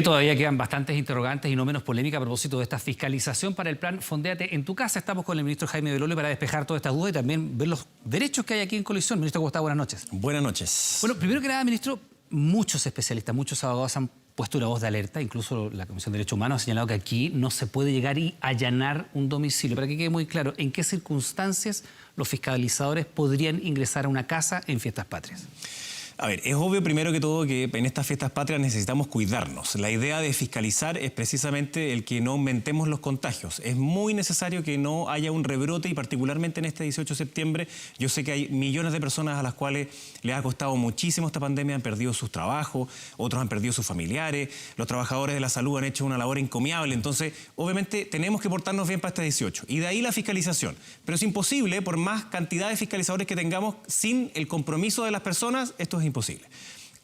Todavía quedan bastantes interrogantes y no menos polémica a propósito de esta fiscalización para el plan Fondéate en tu casa. Estamos con el ministro Jaime Belolio para despejar todas estas dudas y también ver los derechos que hay aquí en colisión. Ministro, ¿cómo está? Buenas noches. Buenas noches. Bueno, primero que nada, ministro, muchos especialistas, muchos abogados han puesto una voz de alerta. Incluso la Comisión de Derechos Humanos ha señalado que aquí no se puede llegar y allanar un domicilio. Para que quede muy claro, ¿en qué circunstancias los fiscalizadores podrían ingresar a una casa en fiestas patrias? A ver, es obvio primero que todo que en estas fiestas patrias necesitamos cuidarnos. La idea de fiscalizar es precisamente el que no aumentemos los contagios. Es muy necesario que no haya un rebrote y particularmente en este 18 de septiembre yo sé que hay millones de personas a las cuales les ha costado muchísimo esta pandemia, han perdido sus trabajos, otros han perdido sus familiares, los trabajadores de la salud han hecho una labor encomiable. Entonces, obviamente tenemos que portarnos bien para este 18 y de ahí la fiscalización. Pero es imposible, por más cantidad de fiscalizadores que tengamos, sin el compromiso de las personas, esto es imposible.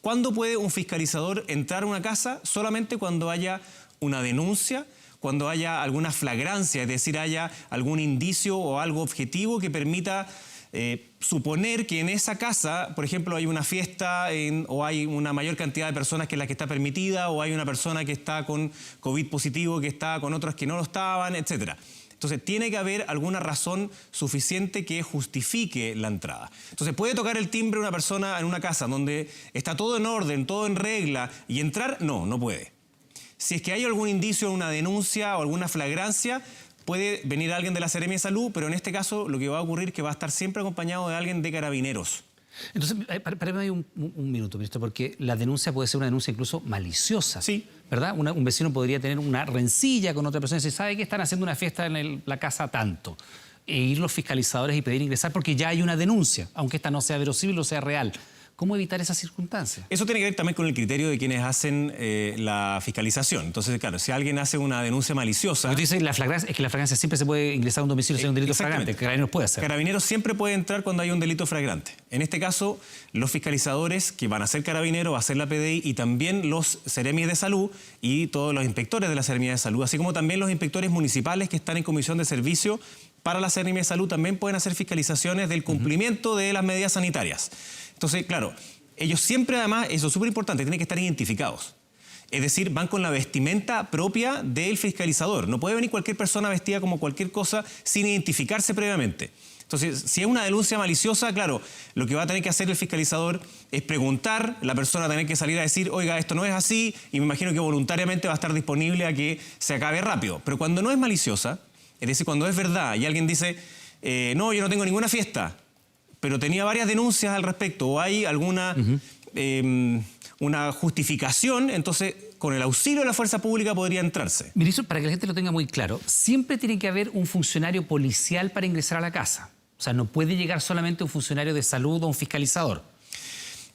¿Cuándo puede un fiscalizador entrar a una casa? Solamente cuando haya una denuncia, cuando haya alguna flagrancia, es decir, haya algún indicio o algo objetivo que permita suponer que en esa casa, por ejemplo, hay una fiesta o hay una mayor cantidad de personas que la que está permitida, o hay una persona que está con COVID positivo, que está con otras que no lo estaban, etcétera. Entonces, tiene que haber alguna razón suficiente que justifique la entrada. Entonces, ¿puede tocar el timbre una persona en una casa donde está todo en orden, todo en regla, y entrar? No, no puede. Si es que hay algún indicio, una denuncia o alguna flagrancia, puede venir alguien de la Seremia de Salud, pero en este caso lo que va a ocurrir es que va a estar siempre acompañado de alguien de Carabineros. Entonces, párame ahí un minuto, ministro, porque la denuncia puede ser una denuncia incluso maliciosa. Sí. ¿Verdad? Un vecino podría tener una rencilla con otra persona y decir, ¿sabe que están haciendo una fiesta en la casa tanto? E ir los fiscalizadores y pedir ingresar porque ya hay una denuncia, aunque esta no sea verosímil o sea real. ¿Cómo evitar esas circunstancias? Eso tiene que ver también con el criterio de quienes hacen la fiscalización. Entonces, claro, si alguien hace una denuncia maliciosa... Lo que tú dices, es que la flagrancia siempre se puede ingresar a un domicilio si hay un delito flagrante. Carabineros puede hacer. Carabineros siempre puede entrar cuando hay un delito flagrante. En este caso, los fiscalizadores, que van a ser Carabineros, va a ser la PDI, y también los Seremias de Salud y todos los inspectores de la Seremia de Salud, así como también los inspectores municipales que están en comisión de servicio para la Seremia de Salud, también pueden hacer fiscalizaciones del cumplimiento de las medidas sanitarias. Entonces, claro, ellos siempre, además, eso es súper importante, tienen que estar identificados. Es decir, van con la vestimenta propia del fiscalizador. No puede venir cualquier persona vestida como cualquier cosa sin identificarse previamente. Entonces, si es una denuncia maliciosa, claro, lo que va a tener que hacer el fiscalizador es preguntar, la persona va a tener que salir a decir, oiga, esto no es así, y me imagino que voluntariamente va a estar disponible a que se acabe rápido. Pero cuando no es maliciosa, es decir, cuando es verdad y alguien dice, no, yo no tengo ninguna fiesta, pero tenía varias denuncias al respecto, o hay alguna una justificación, entonces con el auxilio de la fuerza pública podría entrarse. Ministro, para que la gente lo tenga muy claro, siempre tiene que haber un funcionario policial para ingresar a la casa. O sea, no puede llegar solamente un funcionario de salud o un fiscalizador.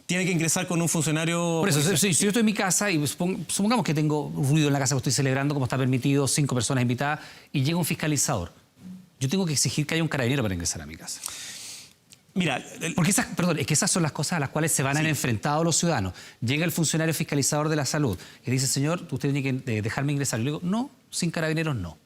Tiene que ingresar con un funcionario... Por eso, si yo estoy en mi casa y supongamos que tengo ruido en la casa que estoy celebrando, como está permitido, 5 personas invitadas, y llega un fiscalizador, yo tengo que exigir que haya un carabinero para ingresar a mi casa. Mira, porque es que esas son las cosas a las cuales se van a haber enfrentado los ciudadanos. Llega el funcionario fiscalizador de la salud y dice, señor, usted tiene que dejarme ingresar. Y le digo, no, sin carabineros no.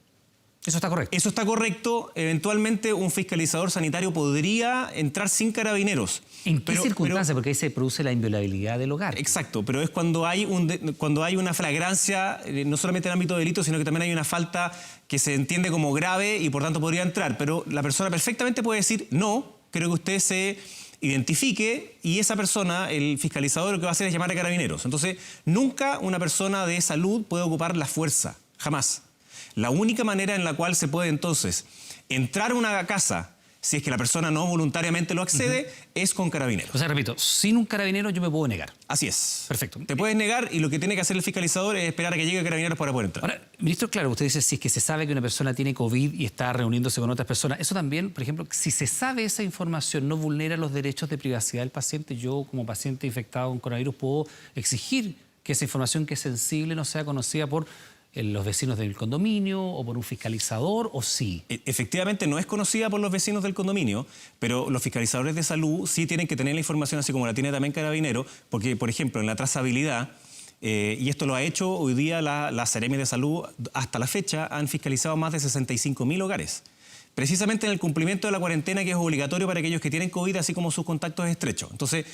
¿Eso está correcto? Eso está correcto. Eventualmente un fiscalizador sanitario podría entrar sin carabineros. ¿En qué circunstancias? Porque ahí se produce la inviolabilidad del hogar. Exacto, pero es cuando hay una flagrancia, no solamente en el ámbito de delito, sino que también hay una falta que se entiende como grave y por tanto podría entrar. Pero la persona perfectamente puede decir, no, creo que usted se identifique, y esa persona, el fiscalizador, lo que va a hacer es llamar a carabineros. Entonces, nunca una persona de salud puede ocupar la fuerza, jamás. La única manera en la cual se puede entonces entrar a una casa, si es que la persona no voluntariamente lo accede, es con carabineros. O sea, repito, sin un carabinero yo me puedo negar. Así es. Perfecto. Te puedes negar y lo que tiene que hacer el fiscalizador es esperar a que llegue carabineros para poder entrar. Ahora, ministro, claro, usted dice si es que se sabe que una persona tiene COVID y está reuniéndose con otras personas. Eso también, por ejemplo, si se sabe esa información, no vulnera los derechos de privacidad del paciente. Yo, como paciente infectado con coronavirus, puedo exigir que esa información que es sensible no sea conocida por los vecinos del condominio o por un fiscalizador, ¿o sí? Efectivamente no es conocida por los vecinos del condominio, pero los fiscalizadores de salud sí tienen que tener la información, así como la tiene también Carabinero, porque, por ejemplo, en la trazabilidad, y esto lo ha hecho hoy día la Seremia de Salud, hasta la fecha han fiscalizado más de 65.000 hogares. Precisamente en el cumplimiento de la cuarentena, que es obligatorio para aquellos que tienen COVID, así como sus contactos estrechos. Entonces,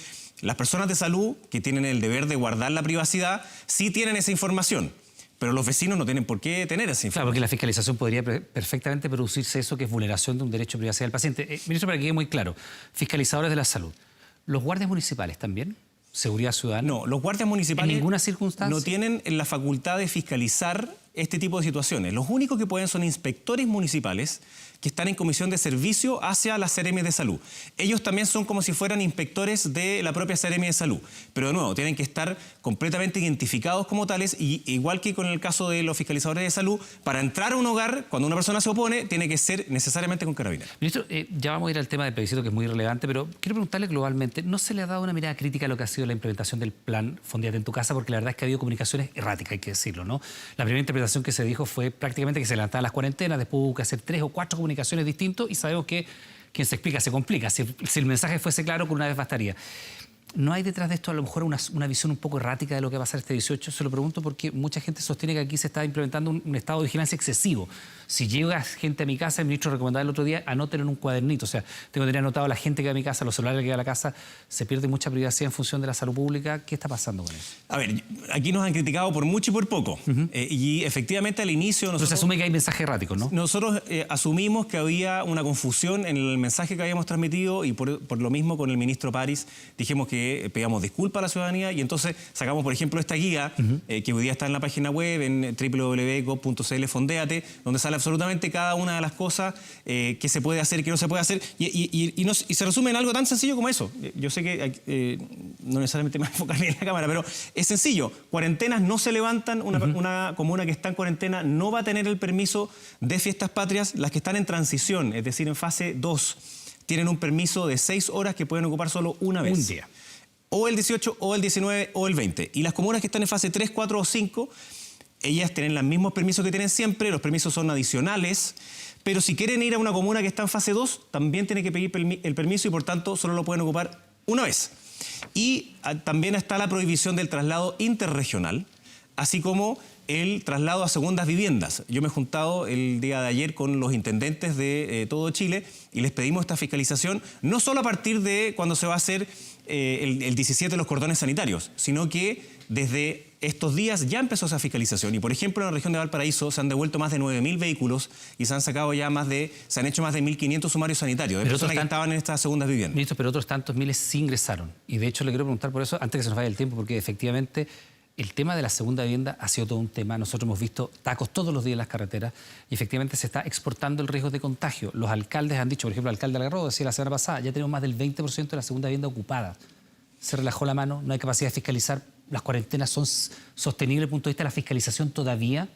Las personas de salud, que tienen el deber de guardar la privacidad, sí tienen esa información. Pero los vecinos no tienen por qué tener esa información. Claro, porque la fiscalización podría perfectamente producirse eso que es vulneración de un derecho de privacidad del paciente. Ministro, para que quede muy claro, fiscalizadores de la salud, ¿los guardias municipales también? ¿Seguridad ciudadana? No, los guardias municipales ¿En ninguna circunstancia? no tienen la facultad de fiscalizar este tipo de situaciones. Los únicos que pueden son inspectores municipales que están en comisión de servicio hacia las CRM de salud. Ellos también son como si fueran inspectores de la propia CRM de salud. Pero de nuevo, tienen que estar completamente identificados como tales y igual que con el caso de los fiscalizadores de salud, para entrar a un hogar, cuando una persona se opone, tiene que ser necesariamente con carabineros. Ministro, ya vamos a ir al tema del plebiscito, que es muy relevante, pero quiero preguntarle globalmente, ¿no se le ha dado una mirada crítica a lo que ha sido la implementación del plan Fondéate en tu casa? Porque la verdad es que ha habido comunicaciones erráticas, hay que decirlo, ¿no? La primera interpretación que se dijo fue prácticamente que se levantaban las cuarentenas, después hubo que hacer 3 o 4 comunicaciones distintas y sabemos que quien se explica se complica. Si el mensaje fuese claro, con una vez bastaría. ¿No hay detrás de esto a lo mejor una visión un poco errática de lo que va a pasar este 18? Se lo pregunto porque mucha gente sostiene que aquí se está implementando un estado de vigilancia excesivo. Si llega gente a mi casa, el ministro recomendaba el otro día, anoten en un cuadernito. O sea, tengo que tener anotado a la gente que va a mi casa, los celulares que va a la casa, se pierde mucha privacidad en función de la salud pública. ¿Qué está pasando con eso? A ver, aquí nos han criticado por mucho y por poco. Y efectivamente al inicio... Pero se asume que hay mensajes erráticos, ¿no? Nosotros asumimos que había una confusión en el mensaje que habíamos transmitido y por lo mismo con el ministro París dijimos que pedíamos disculpas a la ciudadanía y entonces sacamos, por ejemplo, esta guía que hoy día está en la página web en www.gov.cl/Fondéate, donde sale absolutamente cada una de las cosas que se puede hacer y que no se puede hacer y se resume en algo tan sencillo como eso. Yo sé que no necesariamente me voy a enfocar bien en la cámara, pero es sencillo. Cuarentenas no se levantan, una comuna que está en cuarentena no va a tener el permiso de fiestas patrias. Las que están en transición, es decir, en fase 2, tienen un permiso de 6 horas que pueden ocupar solo una vez. Un día. O el 18, o el 19, o el 20. Y las comunas que están en fase 3, 4 o 5, ellas tienen los mismos permisos que tienen siempre, los permisos son adicionales, pero si quieren ir a una comuna que está en fase 2, también tienen que pedir el permiso y por tanto solo lo pueden ocupar una vez. Y también está la prohibición del traslado interregional, así como el traslado a segundas viviendas. Yo me he juntado el día de ayer con los intendentes de todo Chile y les pedimos esta fiscalización, no solo a partir de cuando se va a hacer el 17 los cordones sanitarios, sino que desde estos días ya empezó esa fiscalización. Y por ejemplo, en la región de Valparaíso se han devuelto más de 9.000 vehículos y se han sacado ya se han hecho más de 1.500 sumarios sanitarios de personas que estaban en estas segundas viviendas. Ministro, pero otros tantos miles sí ingresaron. Y de hecho le quiero preguntar por eso, antes que se nos vaya el tiempo, porque efectivamente el tema de la segunda vivienda ha sido todo un tema. Nosotros hemos visto tacos todos los días en las carreteras y efectivamente se está exportando el riesgo de contagio. Los alcaldes han dicho, por ejemplo, el alcalde de Algarrobo decía la semana pasada, ya tenemos más del 20% de la segunda vivienda ocupada. Se relajó la mano, no hay capacidad de fiscalizar. Las cuarentenas son sostenibles desde el punto de vista de la fiscalización todavía.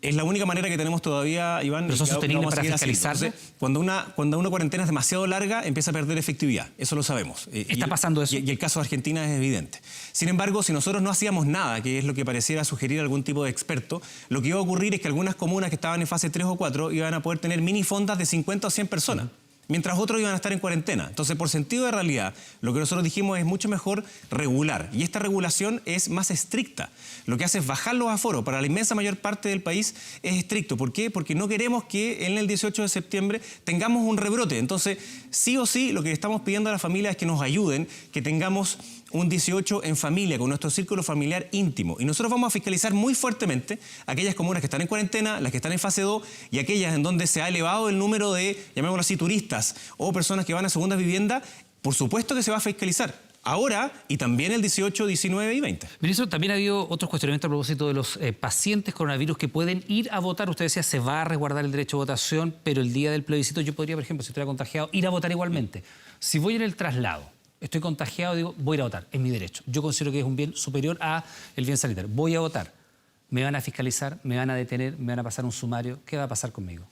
Es la única manera que tenemos todavía, Iván. ¿Pero son sostenibles para fiscalizar? Cuando una cuarentena es demasiado larga, empieza a perder efectividad. Eso lo sabemos. ¿Está pasando eso? Y el caso de Argentina es evidente. Sin embargo, si nosotros no hacíamos nada, que es lo que pareciera sugerir algún tipo de experto, lo que iba a ocurrir es que algunas comunas que estaban en fase 3 o 4 iban a poder tener minifondas de 50 o 100 personas. Mientras otros iban a estar en cuarentena. Entonces, por sentido de realidad, lo que nosotros dijimos es mucho mejor regular. Y esta regulación es más estricta. Lo que hace es bajar los aforos. Para la inmensa mayor parte del país es estricto. ¿Por qué? Porque no queremos que en el 18 de septiembre tengamos un rebrote. Entonces, sí o sí, lo que estamos pidiendo a las familias es que nos ayuden, que tengamos un 18 en familia, con nuestro círculo familiar íntimo. Y nosotros vamos a fiscalizar muy fuertemente aquellas comunas que están en cuarentena, las que están en fase 2 y aquellas en donde se ha elevado el número de, llamémoslo así, turistas o personas que van a segundas viviendas. Por supuesto que se va a fiscalizar. Ahora y también el 18, 19 y 20. Ministro, también ha habido otros cuestionamientos a propósito de los pacientes coronavirus que pueden ir a votar. Usted decía, se va a resguardar el derecho de votación, pero el día del plebiscito yo podría, por ejemplo, si estuviera contagiado, ir a votar igualmente. Si voy en el traslado, estoy contagiado, digo, voy a ir a votar, es mi derecho. Yo considero que es un bien superior al bien sanitario. Voy a votar. ¿Me van a fiscalizar? ¿Me van a detener? ¿Me van a pasar un sumario? ¿Qué va a pasar conmigo?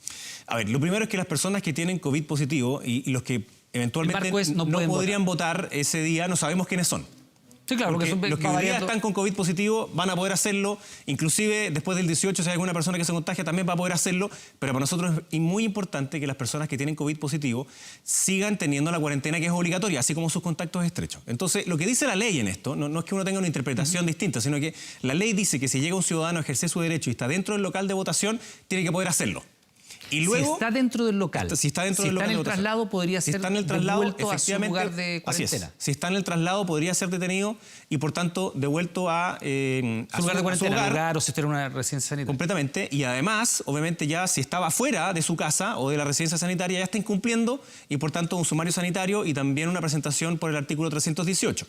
A ver, lo primero es que las personas que tienen COVID positivo y los que eventualmente no podrían votar ese día, no sabemos quiénes son. Sí, claro, porque los que hoy día están con COVID positivo van a poder hacerlo, inclusive después del 18, si hay alguna persona que se contagia también va a poder hacerlo, pero para nosotros es muy importante que las personas que tienen COVID positivo sigan teniendo la cuarentena que es obligatoria, así como sus contactos estrechos. Entonces, lo que dice la ley en esto, no es que uno tenga una interpretación distinta, sino que la ley dice que si llega un ciudadano a ejercer su derecho y está dentro del local de votación, tiene que poder hacerlo. Y luego, si está dentro del local. Si está dentro del local. Si está en el traslado, podría ser devuelto a su lugar de cuarentena. Si está en el traslado, podría ser detenido y, por tanto, devuelto a su lugar de cuarentena, lugar, o si está en una residencia sanitaria. Completamente. Y además, obviamente, ya si estaba fuera de su casa o de la residencia sanitaria, ya está incumpliendo y, por tanto, un sumario sanitario y también una presentación por el artículo 318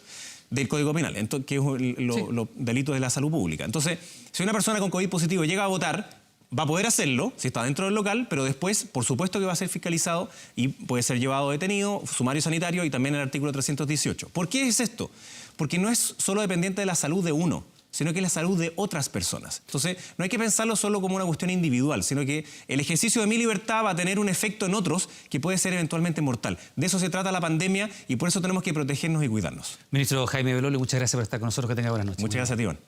del Código Penal, que es los delitos de la salud pública. Entonces, si una persona con COVID positivo llega a votar, va a poder hacerlo si está dentro del local, pero después, por supuesto que va a ser fiscalizado y puede ser llevado detenido, sumario sanitario y también el artículo 318. ¿Por qué es esto? Porque no es solo dependiente de la salud de uno, sino que es la salud de otras personas. Entonces, no hay que pensarlo solo como una cuestión individual, sino que el ejercicio de mi libertad va a tener un efecto en otros que puede ser eventualmente mortal. De eso se trata la pandemia y por eso tenemos que protegernos y cuidarnos. Ministro Jaime Belolio, muchas gracias por estar con nosotros. Que tenga buenas noches. Muchas gracias a ti, Iván.